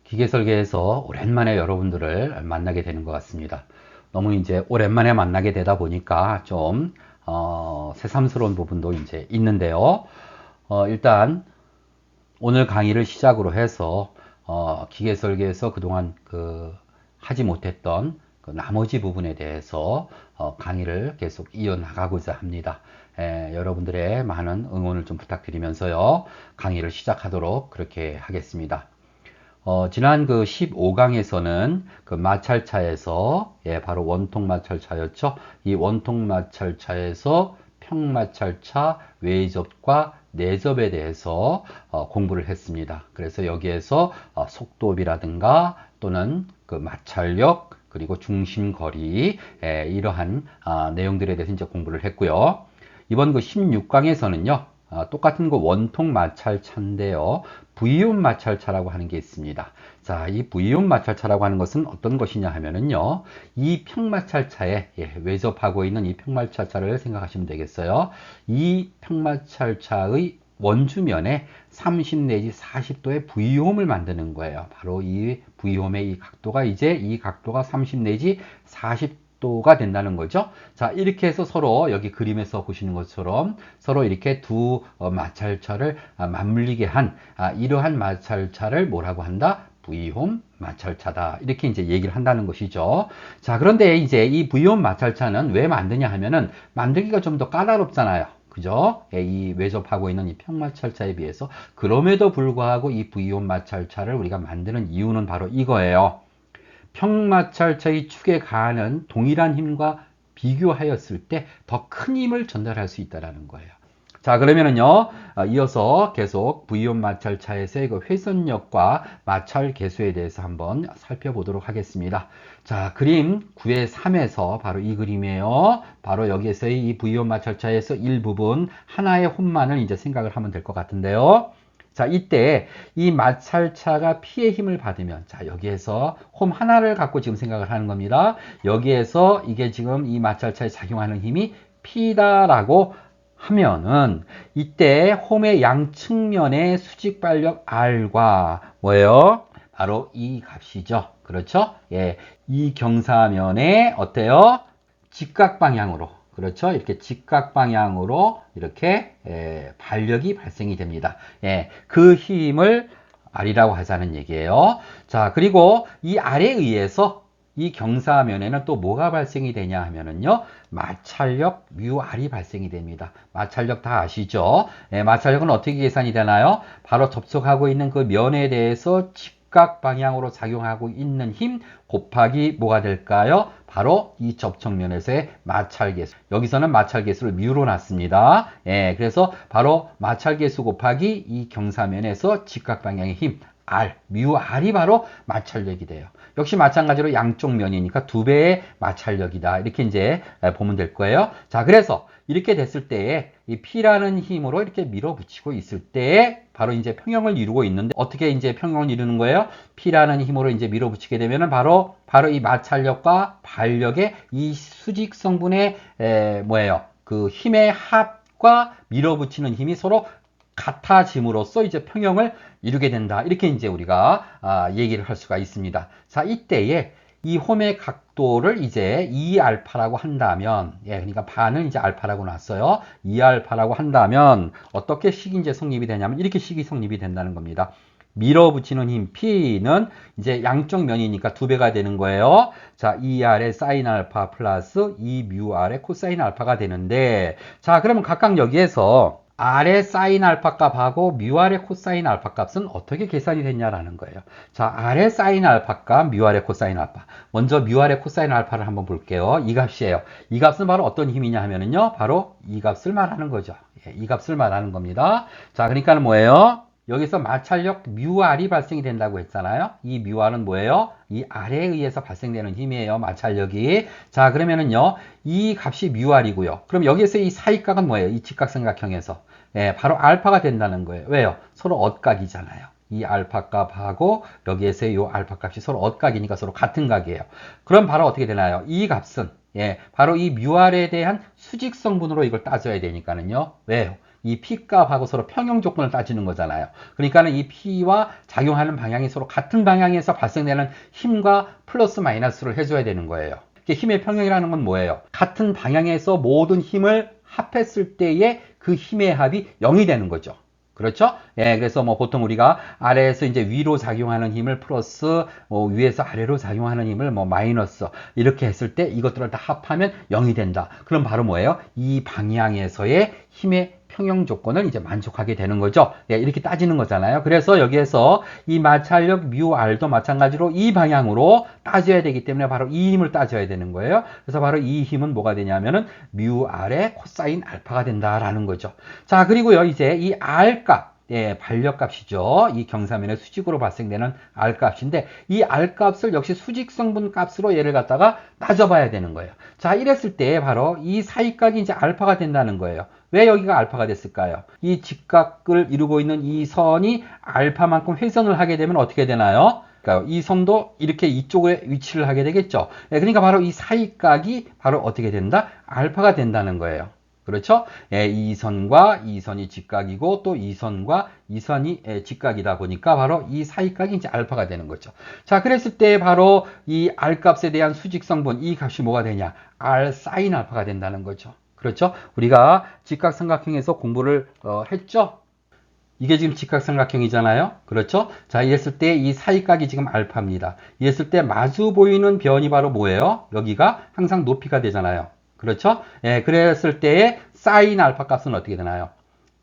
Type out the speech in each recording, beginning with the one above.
기계설계에서 오랜만에 여러분들을 만나게 되는 것 같습니다. 너무 이제 오랜만에 만나게 되다 보니까 좀 새삼스러운 부분도 이제 있는데요. 일단 오늘 강의를 시작으로 해서 기계설계에서 그동안 하지 못했던 나머지 부분에 대해서 강의를 계속 이어나가고자 합니다. 여러분들의 많은 응원을 좀 부탁드리면서요. 강의를 시작하도록 그렇게 하겠습니다. 지난 15강에서는 마찰차에서, 바로 원통 마찰차였죠. 이 원통 마찰차에서 평마찰차, 외접과 내접에 대해서 공부를 했습니다. 그래서 여기에서 속도비라든가 또는 마찰력, 그리고 중심거리, 이러한 내용들에 대해서 이제 공부를 했고요. 이번 16강에서는요, 똑같은 원통 마찰차인데요. V이온 마찰차라고 하는 게 있습니다. 자, 이 V이온 마찰차라고 하는 것은 어떤 것이냐 하면은요, 이 평마찰차에 외접하고 있는 이 평마찰차를 생각하시면 되겠어요. 이 평마찰차의 원주면에 30 내지 40도의 V홈을 만드는 거예요. 바로 이 V홈의 이 각도가 이 각도가 30 내지 40도가 된다는 거죠. 자, 이렇게 해서 서로 여기 그림에서 보시는 것처럼 서로 이렇게 두 마찰차를 맞물리게 한 이러한 마찰차를 뭐라고 한다? V홈 마찰차다. 이렇게 이제 얘기를 한다는 것이죠. 자, 그런데 이제 이 V홈 마찰차는 왜 만드냐 하면은 만들기가 좀 더 까다롭잖아요. 그죠? 이 외접하고 있는 이 평마찰차에 비해서. 그럼에도 불구하고 이 V홈 마찰차를 우리가 만드는 이유는 바로 이거예요. 평마찰차의 축에 가하는 동일한 힘과 비교하였을 때 더 큰 힘을 전달할 수 있다는 거예요. 자, 그러면은요, 이어서 계속 V온 마찰차에서의 회선력과 마찰 계수에 대해서 한번 살펴보도록 하겠습니다. 자, 그림 9의 3에서 바로 이 그림이에요. 바로 여기에서의 이 V온 마찰차에서 일부분 하나의 홈만을 이제 생각을 하면 될 것 같은데요. 자, 이때 이 마찰차가 P의 힘을 받으면, 자, 여기에서 홈 하나를 갖고 지금 생각을 하는 겁니다. 여기에서 이게 지금 이 마찰차에 작용하는 힘이 P다라고 하면은 이때 홈의 양측면의 수직 발력 R과 뭐예요? 바로 이 값이죠. 그렇죠? 예. 이 경사면에 어때요? 직각 방향으로. 그렇죠? 이렇게 직각 방향으로 이렇게 발력이 발생이 됩니다. 예. 그 힘을 R이라고 하자는 얘기예요. 자, 그리고 이 R에 의해서 이 경사면에는 또 뭐가 발생이 되냐 하면은요, 마찰력 μR이 발생이 됩니다. 마찰력 다 아시죠? 마찰력은 어떻게 계산이 되나요? 바로 접촉하고 있는 그 면에 대해서 직각 방향으로 작용하고 있는 힘 곱하기 뭐가 될까요? 바로 이 접촉면에서의 마찰계수. 여기서는 마찰계수를 μ로 놨습니다. 그래서 바로 마찰계수 곱하기 이 경사면에서 직각 방향의 힘 R, μR이 바로 마찰력이 돼요. 역시 마찬가지로 양쪽 면이니까 두 배의 마찰력이다. 이렇게 이제 보면 될 거예요. 자, 그래서 이렇게 됐을 때에 이 P라는 힘으로 이렇게 밀어붙이고 있을 때에 바로 이제 평형을 이루고 있는데 어떻게 이제 평형을 이루는 거예요? P라는 힘으로 이제 밀어붙이게 되면은 바로 이 마찰력과 발력의 이 수직 성분의 뭐예요? 그 힘의 합과 밀어붙이는 힘이 서로 같아짐으로써 이제 평형을 이루게 된다. 이렇게 이제 우리가 얘기를 할 수가 있습니다. 자, 이때에 이 홈의 각도를 이제 2알파라고 한다면, 그러니까 반을 이제 알파라고 놨어요. 2알파라고 한다면 어떻게 식이 이제 성립이 되냐면 이렇게 식이 성립이 된다는 겁니다. 밀어붙이는 힘 P는 이제 양쪽 면이니까 두 배가 되는 거예요. 자, 2R의 사인 알파 플러스 2뮤R의 코사인 알파가 되는데, 자, 그러면 각각 여기에서 R의 사인 알파 값하고 뮤R의 코사인 알파 값은 어떻게 계산이 됐냐라는 거예요. 자, R의 사인 알파 값, 뮤R의 코사인 알파. 먼저 뮤R의 코사인 알파를 한번 볼게요. 이 값이에요. 이 값은 바로 어떤 힘이냐 하면은요, 바로 이 값을 말하는 거죠. 이 값을 말하는 겁니다. 자, 그러니까는 뭐예요? 여기서 마찰력 μR이 발생이 된다고 했잖아요. 이 μR은 뭐예요? 이 R에 의해서 발생되는 힘이에요. 마찰력이. 자, 그러면은요, 이 값이 μR이고요. 그럼 여기에서 이 사이각은 뭐예요? 이 직각삼각형에서. 바로 알파가 된다는 거예요. 왜요? 서로 엇각이잖아요. 이 알파 값하고 여기에서 이 알파 값이 서로 엇각이니까 서로 같은 각이에요. 그럼 바로 어떻게 되나요? 이 값은 바로 이 μR에 대한 수직 성분으로 이걸 따져야 되니까는요. 왜요? 이 P 값하고 서로 평형 조건을 따지는 거잖아요. 그러니까는 이 P와 작용하는 방향이 서로 같은 방향에서 발생되는 힘과 플러스 마이너스를 해줘야 되는 거예요. 힘의 평형이라는 건 뭐예요? 같은 방향에서 모든 힘을 합했을 때의 그 힘의 합이 0이 되는 거죠. 그렇죠? 예, 그래서 뭐 보통 우리가 아래에서 이제 위로 작용하는 힘을 플러스, 위에서 아래로 작용하는 힘을 뭐 마이너스, 이렇게 했을 때 이것들을 다 합하면 0이 된다. 그럼 바로 뭐예요? 이 방향에서의 힘의 평형 조건을 이제 만족하게 되는 거죠. 예, 이렇게 따지는 거잖아요. 그래서 여기에서 이 마찰력 μr도 마찬가지로 이 방향으로 따져야 되기 때문에 바로 이 힘을 따져야 되는 거예요. 그래서 바로 이 힘은 뭐가 되냐면은 μr의 코사인 알파가 된다라는 거죠. 자, 그리고요, 이제 이 R 값. 예, 반력값이죠. 이 경사면의 수직으로 발생되는 R값인데 이 R값을 역시 수직성분 값으로 얘를 갖다가 따져봐야 되는 거예요. 자, 이랬을 때 바로 이 사이각이 이제 알파가 된다는 거예요. 왜 여기가 알파가 됐을까요? 이 직각을 이루고 있는 이 선이 알파만큼 회전을 하게 되면 어떻게 되나요? 그러니까 이 선도 이렇게 이쪽에 위치를 하게 되겠죠. 예, 그러니까 바로 이 사이각이 바로 어떻게 된다? 알파가 된다는 거예요. 그렇죠? 예, 이 선과 이 선이 직각이고 또 이 선과 이 선이 직각이다 보니까 바로 이 사이각이 이제 알파가 되는 거죠. 자, 그랬을 때 바로 이 R 값에 대한 수직성분 이 값이 뭐가 되냐? R 사인 알파가 된다는 거죠. 그렇죠? 우리가 직각삼각형에서 공부를 했죠? 이게 지금 직각삼각형이잖아요. 그렇죠? 자, 이랬을 때 이 사이각이 지금 알파입니다. 이랬을 때 마주 보이는 변이 바로 뭐예요? 여기가 항상 높이가 되잖아요. 그렇죠? 예, 그랬을 때의 사인 알파 값은 어떻게 되나요?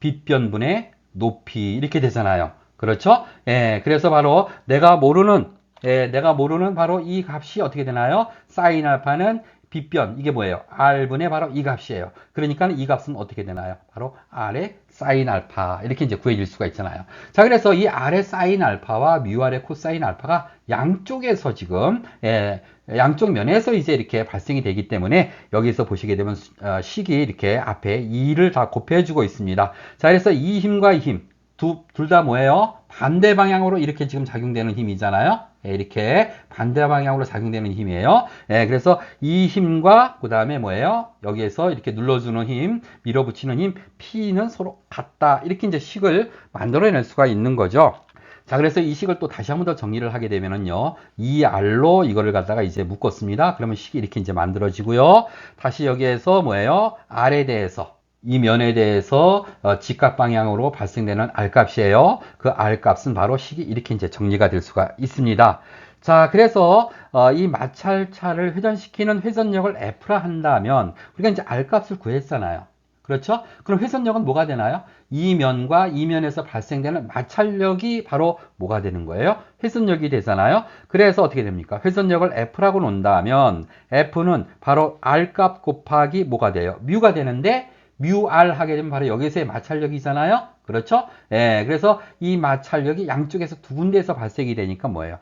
빗변분의 높이 이렇게 되잖아요. 그렇죠? 예, 그래서 바로 내가 모르는 바로 이 값이 어떻게 되나요? 사인 알파는 빗변, 이게 뭐예요? R분의 바로 이 값이에요. 그러니까 이 값은 어떻게 되나요? 바로 R의 사인 알파. 이렇게 이제 구해질 수가 있잖아요. 자, 그래서 이 R의 사인 알파와 μR의 코사인 알파가 양쪽에서 지금, 양쪽 면에서 이제 이렇게 발생이 되기 때문에 여기서 보시게 되면 식이 이렇게 앞에 2를 다 곱해주고 있습니다. 자, 그래서 이 힘과 이 힘, 둘 다 뭐예요? 반대 방향으로 이렇게 지금 작용되는 힘이잖아요. 이렇게 반대 방향으로 작용되는 힘이에요. 그래서 이 힘과 그 다음에 뭐예요? 여기에서 이렇게 눌러주는 힘, 밀어붙이는 힘, P는 서로 같다. 이렇게 이제 식을 만들어낼 수가 있는 거죠. 자, 그래서 이 식을 또 다시 한번 더 정리를 하게 되면은요, 이 R로 이거를 갖다가 이제 묶었습니다. 그러면 식이 이렇게 이제 만들어지고요. 다시 여기에서 뭐예요? R에 대해서 이 면에 대해서 직각 방향으로 발생되는 R값이에요. 그 R값은 바로 식이 이렇게 이제 정리가 될 수가 있습니다. 자, 그래서 이 마찰차를 회전시키는 회전력을 F라 한다면 우리가 이제 R값을 구했잖아요. 그렇죠? 그럼 회전력은 뭐가 되나요? 이 면과 이 면에서 발생되는 마찰력이 바로 뭐가 되는 거예요? 회전력이 되잖아요. 그래서 어떻게 됩니까? 회전력을 F라고 놓는다면 F는 바로 R값 곱하기 뭐가 돼요? 뮤가 되는데 μr 하게 되면 바로 여기서의 마찰력이잖아요. 그렇죠? 예, 그래서 이 마찰력이 양쪽에서 두 군데에서 발생이 되니까 뭐예요?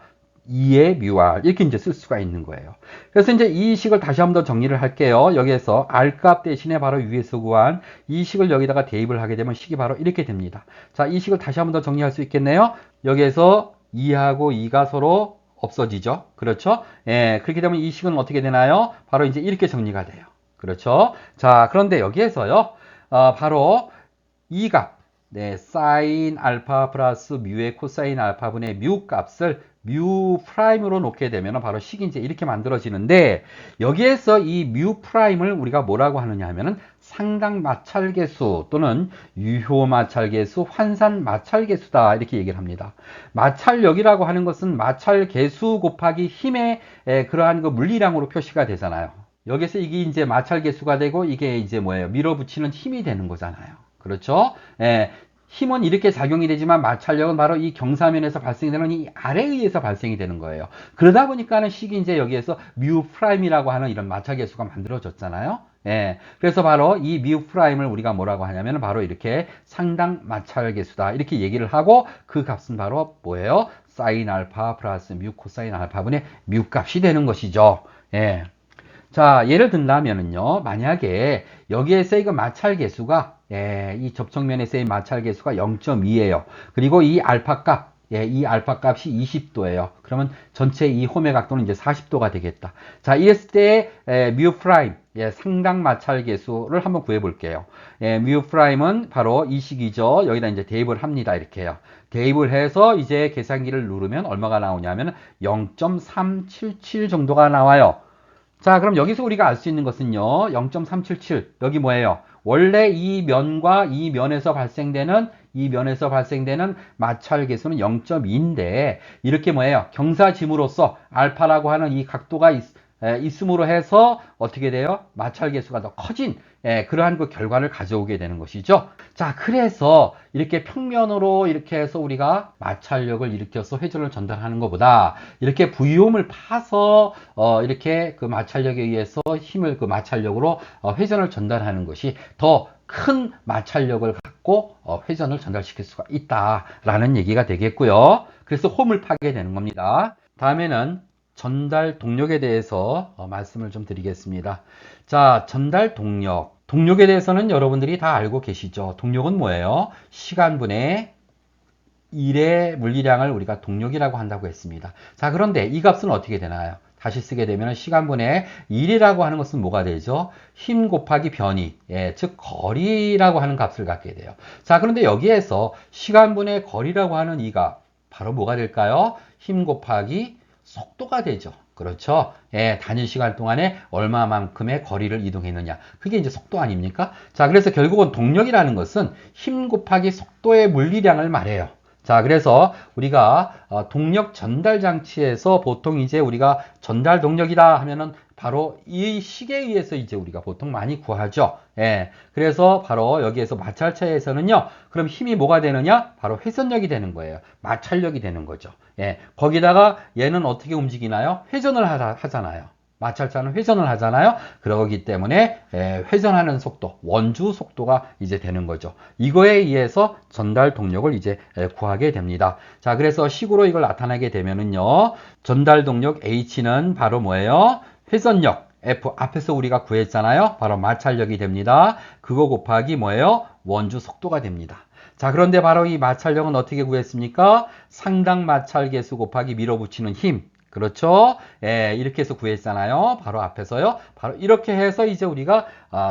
2의 μr 이렇게 이제 쓸 수가 있는 거예요. 그래서 이제 이 식을 다시 한번 더 정리를 할게요. 여기에서 R값 대신에 바로 위에서 구한 이 식을 여기다가 대입을 하게 되면 식이 바로 이렇게 됩니다. 자, 이 식을 다시 한번 더 정리할 수 있겠네요. 여기에서 2하고 2가 서로 없어지죠. 그렇죠? 예, 그렇게 되면 이 식은 어떻게 되나요? 바로 이제 이렇게 정리가 돼요. 그렇죠? 자, 그런데 여기에서요, 바로 이 값, 사인 알파 플러스 뮤의 코사인 알파분의 뮤 값을 뮤 프라임으로 놓게 되면 바로 식이 이제 이렇게 만들어지는데, 여기에서 이 뮤 프라임을 우리가 뭐라고 하느냐 하면은 상당 마찰계수 또는 유효 마찰계수, 환산 마찰계수다 이렇게 얘기를 합니다. 마찰력이라고 하는 것은 마찰계수 곱하기 힘의 그러한 그 물리량으로 표시가 되잖아요. 여기서 이게 이제 마찰 계수가 되고 이게 이제 뭐예요? 밀어붙이는 힘이 되는 거잖아요. 그렇죠? 힘은 이렇게 작용이 되지만 마찰력은 바로 이 경사면에서 발생되는 이 R에 의해서 발생이 되는 거예요. 그러다 보니까는 식이 이제 여기에서 뮤 프라임이라고 하는 이런 마찰 계수가 만들어졌잖아요. 그래서 바로 이 뮤 프라임을 우리가 뭐라고 하냐면 바로 이렇게 상당 마찰 계수다 이렇게 얘기를 하고 그 값은 바로 뭐예요? 사인 알파 플러스 뮤 코사인 알파분의 뮤 값이 되는 것이죠. 자, 예를 든다면은요, 만약에 여기에서의 그 마찰 계수가, 이 접촉면에서의 마찰 계수가 0.2예요. 그리고 이 알파 값, 예, 이 알파 값이 20도예요. 그러면 전체 이 홈의 각도는 이제 40도가 되겠다. 자, 이랬을 때 뮤 프라임, 예, 상당 마찰 계수를 한번 구해 볼게요. 예, 뮤 프라임은 바로 이 식이죠. 여기다 이제 대입을 합니다. 이렇게요. 대입을 해서 이제 계산기를 누르면 얼마가 나오냐면 0.377 정도가 나와요. 자, 그럼 여기서 우리가 알 수 있는 것은요, 0.377. 여기 뭐예요? 원래 이 면과 이 면에서 발생되는 마찰 계수는 0.2인데, 이렇게 뭐예요? 경사짐으로써 알파라고 하는 이 각도가 있음으로 해서 어떻게 돼요? 마찰 계수가 더 커진 그러한 그 결과를 가져오게 되는 것이죠. 자, 그래서 이렇게 평면으로 이렇게 해서 우리가 마찰력을 일으켜서 회전을 전달하는 것보다 이렇게 부위홈을 파서 이렇게 그 마찰력에 의해서 힘을 그 마찰력으로 회전을 전달하는 것이 더 큰 마찰력을 갖고 회전을 전달시킬 수가 있다라는 얘기가 되겠고요. 그래서 홈을 파게 되는 겁니다. 다음에는 전달 동력에 대해서 말씀을 좀 드리겠습니다. 자, 전달 동력. 동력에 대해서는 여러분들이 다 알고 계시죠? 동력은 뭐예요? 시간분의 1의 물리량을 우리가 동력이라고 한다고 했습니다. 자, 그런데 이 값은 어떻게 되나요? 다시 쓰게 되면 시간분의 1이라고 하는 것은 뭐가 되죠? 힘 곱하기 변이, 예, 즉 거리라고 하는 값을 갖게 돼요. 자, 그런데 여기에서 시간분의 거리라고 하는 이 값, 바로 뭐가 될까요? 힘 곱하기 속도가 되죠. 그렇죠? 예, 단위 시간 동안에 얼마만큼의 거리를 이동했느냐. 그게 이제 속도 아닙니까? 자, 그래서 결국은 동력이라는 것은 힘 곱하기 속도의 물리량을 말해요. 자, 그래서 우리가 동력 전달 장치에서 보통 이제 우리가 전달 동력이다 하면은 바로 이 식에 의해서 이제 우리가 보통 많이 구하죠. 예. 그래서 바로 여기에서 마찰차에서는요, 그럼 힘이 뭐가 되느냐? 바로 회전력이 되는 거예요. 마찰력이 되는 거죠. 예. 거기다가 얘는 어떻게 움직이나요? 회전을 하잖아요. 마찰차는 회전을 하잖아요. 그러기 때문에 회전하는 속도, 원주 속도가 이제 되는 거죠. 이거에 의해서 전달 동력을 이제 구하게 됩니다. 자, 그래서 식으로 이걸 나타내게 되면은요, 전달 동력 H는 바로 뭐예요? 회전력 F 앞에서 우리가 구했잖아요. 바로 마찰력이 됩니다. 그거 곱하기 뭐예요? 원주 속도가 됩니다. 자, 그런데 바로 이 마찰력은 어떻게 구했습니까? 상당 마찰 계수 곱하기 밀어붙이는 힘. 그렇죠? 예, 이렇게 해서 구했잖아요. 바로 앞에서요. 바로 이렇게 해서 이제 우리가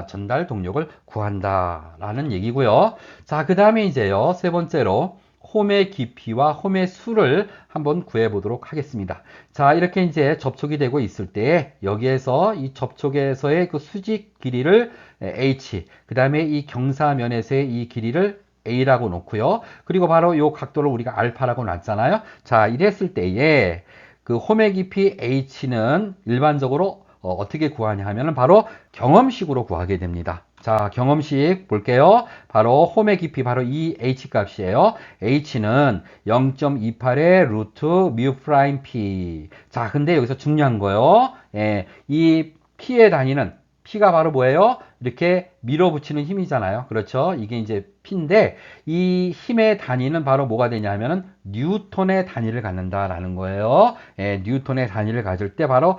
전달 동력을 구한다라는 얘기고요. 자, 그 다음에 이제요. 세 번째로 홈의 깊이와 홈의 수를 한번 구해 보도록 하겠습니다. 자, 이렇게 이제 접촉이 되고 있을 때 여기에서 이 접촉에서의 그 수직 길이를 H, 그 다음에 이 경사면에서의 이 길이를 A라고 놓고요. 그리고 바로 이 각도를 우리가 알파라고 놨잖아요. 자, 이랬을 때에 그 홈의 깊이 H는 일반적으로 어떻게 구하냐 하면은 바로 경험식으로 구하게 됩니다. 자, 경험식 볼게요. 바로 홈의 깊이 바로 이 H 값이에요. H는 0.28의 루트 뮤 프라임 P. 자, 근데 여기서 중요한 거요. 예, 이 P의 단위는 P가 바로 뭐예요? 이렇게 밀어붙이는 힘이잖아요. 그렇죠? 이게 이제 P인데 이 힘의 단위는 바로 뭐가 되냐 하면은 뉴턴의 단위를 갖는다라는 거예요. 예, 뉴턴의 단위를 가질 때 바로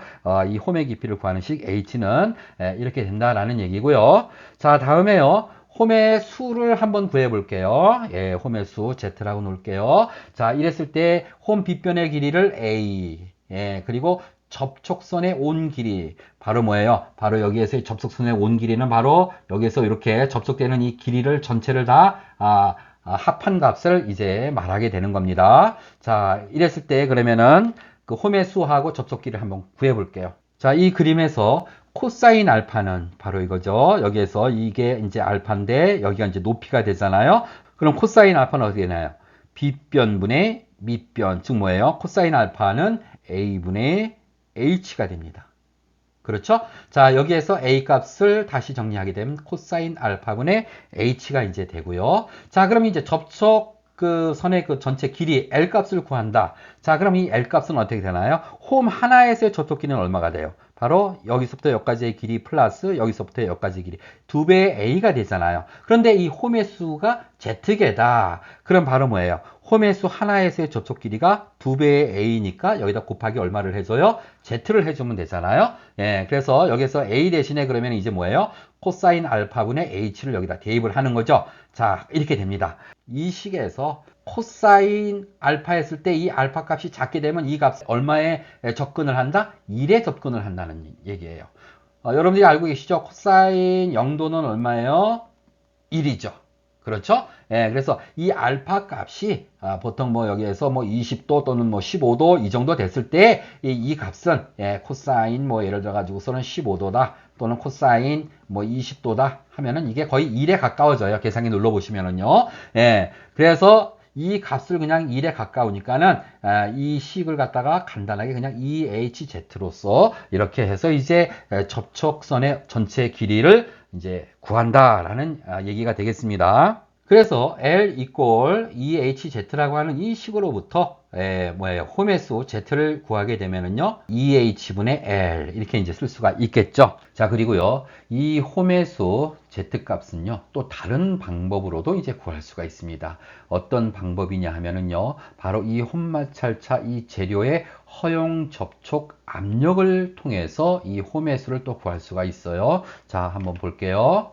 이 홈의 깊이를 구하는 식 H는 이렇게 된다라는 얘기고요. 자, 다음에요. 홈의 수를 한번 구해 볼게요. 예, 홈의 수 Z라고 놓을게요. 자, 이랬을 때 홈 빗변의 길이를 A. 예, 그리고 접촉선의 온 길이 바로 뭐예요? 바로 여기에서의 접촉선의 온 길이는 바로 여기에서 이렇게 접촉되는 이 길이를 전체를 다 합한 값을 이제 말하게 되는 겁니다. 자, 이랬을 때 그러면은 그 홈의 수하고 접촉 길이를 한번 구해 볼게요. 자, 이 그림에서 코사인 알파는 바로 이거죠. 여기에서 이게 이제 알파인데 여기가 이제 높이가 되잖아요. 그럼 코사인 알파는 어떻게 되나요? 빗변분의 밑변, 즉 뭐예요? 코사인 알파는 A분의 H가 됩니다. 그렇죠? 자, 여기에서 A 값을 다시 정리하게 되면 코사인 알파분의 H가 이제 되고요. 자, 그럼 이제 접촉 그 선의 그 전체 길이 L 값을 구한다. 자, 그럼 이 L 값은 어떻게 되나요? 홈 하나에서의 접촉 길이는 얼마가 돼요? 바로 여기서부터 여기까지의 길이 플러스 여기서부터 여기까지 길이 2배의 A가 되잖아요. 그런데 이 홈의 수가 Z개다. 그럼 바로 뭐예요? 홈의 수 하나에서의 접촉 길이가 2배의 a니까 여기다 곱하기 얼마를 해줘요? z를 해주면 되잖아요. 예, 그래서 여기서 a 대신에 그러면 이제 뭐예요? 코사인 알파분의 h를 여기다 대입을 하는 거죠. 자, 이렇게 됩니다. 이 식에서 코사인 알파 했을 때 이 알파 값이 작게 되면 이 값 얼마에 접근을 한다? 1에 접근을 한다는 얘기예요. 여러분들이 알고 계시죠? 코사인 0도는 얼마예요? 1이죠. 그렇죠? 예, 그래서 이 알파 값이 보통 뭐 여기에서 뭐 20도 또는 뭐 15도 이 정도 됐을 때 이 값은 코사인 뭐 예를 들어 가지고서는 15도다 또는 코사인 뭐 20도다 하면은 이게 거의 1에 가까워져요. 계산기 눌러 보시면은요. 예, 그래서 이 값을 그냥 1에 가까우니까는 이 식을 갖다가 간단하게 그냥 EHZ로서 이렇게 해서 이제 접촉선의 전체 길이를 이제 구한다라는 얘기가 되겠습니다. 그래서 L 이꼴 EHZ라고 하는 이 식으로부터 뭐예요? 홈의 수 Z를 구하게 되면은요, EH분의 L 이렇게 이제 쓸 수가 있겠죠. 자, 그리고요, 이 홈의 수 Z 값은요, 또 다른 방법으로도 이제 구할 수가 있습니다. 어떤 방법이냐 하면은요, 바로 이 홈마찰차 이 재료의 허용 접촉 압력을 통해서 이 홈의 수를 또 구할 수가 있어요. 자, 한번 볼게요.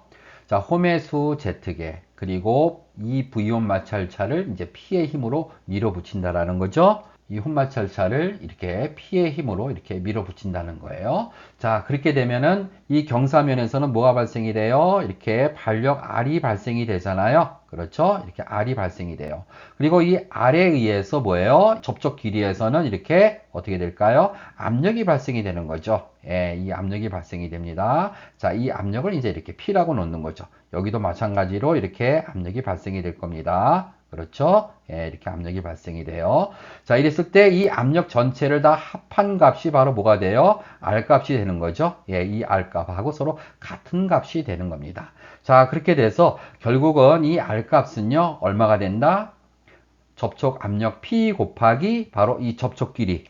자, 홈의 수 Z개 그리고 이 V온 마찰차를 이제 P의 힘으로 밀어붙인다라는 거죠. 이 홈마찰차를 이렇게 P의 힘으로 이렇게 밀어붙인다는 거예요. 자, 그렇게 되면은 이 경사면에서는 뭐가 발생이 돼요? 이렇게 반력 R이 발생이 되잖아요. 그렇죠? 이렇게 R이 발생이 돼요. 그리고 이 R에 의해서 뭐예요? 접촉 길이에서는 이렇게 어떻게 될까요? 압력이 발생이 되는 거죠. 예, 이 압력이 발생이 됩니다. 자, 이 압력을 이제 이렇게 P라고 놓는 거죠. 여기도 마찬가지로 이렇게 압력이 발생이 될 겁니다. 그렇죠? 예, 이렇게 압력이 발생이 돼요. 자, 이랬을 때 이 압력 전체를 다 합한 값이 바로 뭐가 돼요? R 값이 되는 거죠. 예, 이 R 값하고 서로 같은 값이 되는 겁니다. 자, 그렇게 돼서 결국은 이 R 값은요, 얼마가 된다? 접촉 압력 P 곱하기 바로 이 접촉 길이.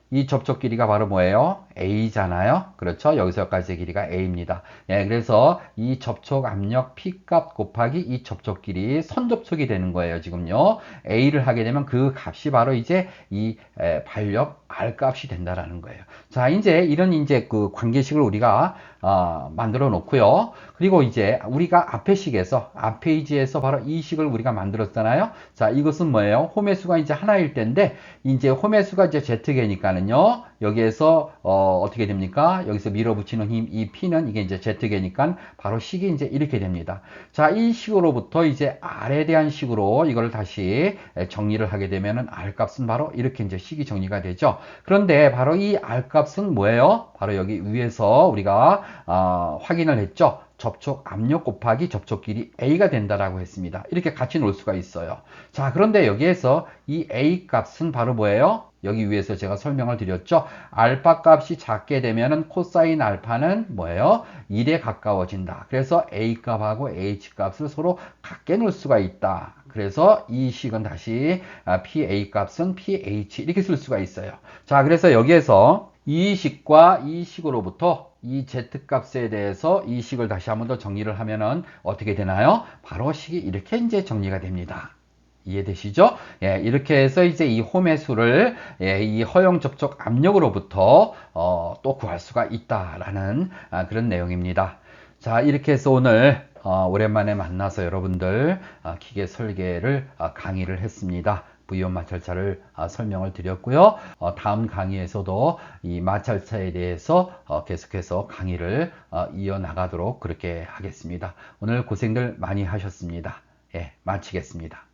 이 접촉 길이가 바로 뭐예요? A잖아요. 그렇죠? 여기서 여기까지의 길이가 A입니다. 예, 그래서 이 접촉 압력 P 값 곱하기 이 접촉 길이 선접촉이 되는 거예요. 지금요. A를 하게 되면 그 값이 바로 이제 이 반력 R 값이 된다라는 거예요. 자, 이제 이런 이제 그 관계식을 우리가 만들어 놓고요. 그리고 이제 우리가 앞에 식에서 앞 페이지에서 바로 이 식을 우리가 만들었잖아요. 자, 이것은 뭐예요? 홈의 수가 이제 하나일 때인데 이제 홈의 수가 이제 Z개니까는요. 여기에서 어떻게 됩니까? 여기서 밀어붙이는 힘, 이 P는 이게 이제 Z개니까 바로 식이 이제 이렇게 됩니다. 자, 이 식으로부터 이제 R에 대한 식으로 이걸 다시 정리를 하게 되면은 R 값은 바로 이렇게 이제 식이 정리가 되죠. 그런데 바로 이 R 값은 뭐예요? 바로 여기 위에서 우리가 확인을 했죠. 접촉 압력 곱하기 접촉 길이 A가 된다라고 했습니다. 이렇게 같이 놓을 수가 있어요. 자, 그런데 여기에서 이 A 값은 바로 뭐예요? 여기 위에서 제가 설명을 드렸죠. 알파 값이 작게 되면은 코사인 알파는 뭐예요? 1에 가까워진다. 그래서 A 값하고 H 값을 서로 같게 놓을 수가 있다. 그래서 이 식은 다시 PA 값은 PH 이렇게 쓸 수가 있어요. 자, 그래서 여기에서 이 식과 이 식으로부터 이 Z값에 대해서 이 식을 다시 한번 더 정리를 하면은 어떻게 되나요? 바로 식이 이렇게 이제 정리가 됩니다. 이해되시죠? 예, 이렇게 해서 이제 이 홈의 수를 이 허용 접촉 압력으로부터 또 구할 수가 있다라는 그런 내용입니다. 자, 이렇게 해서 오늘 오랜만에 만나서 여러분들 기계 설계를 강의를 했습니다. V온 마찰차를 설명을 드렸고요. 다음 강의에서도 이 마찰차에 대해서 계속해서 강의를 이어나가도록 그렇게 하겠습니다. 오늘 고생들 많이 하셨습니다. 예, 마치겠습니다.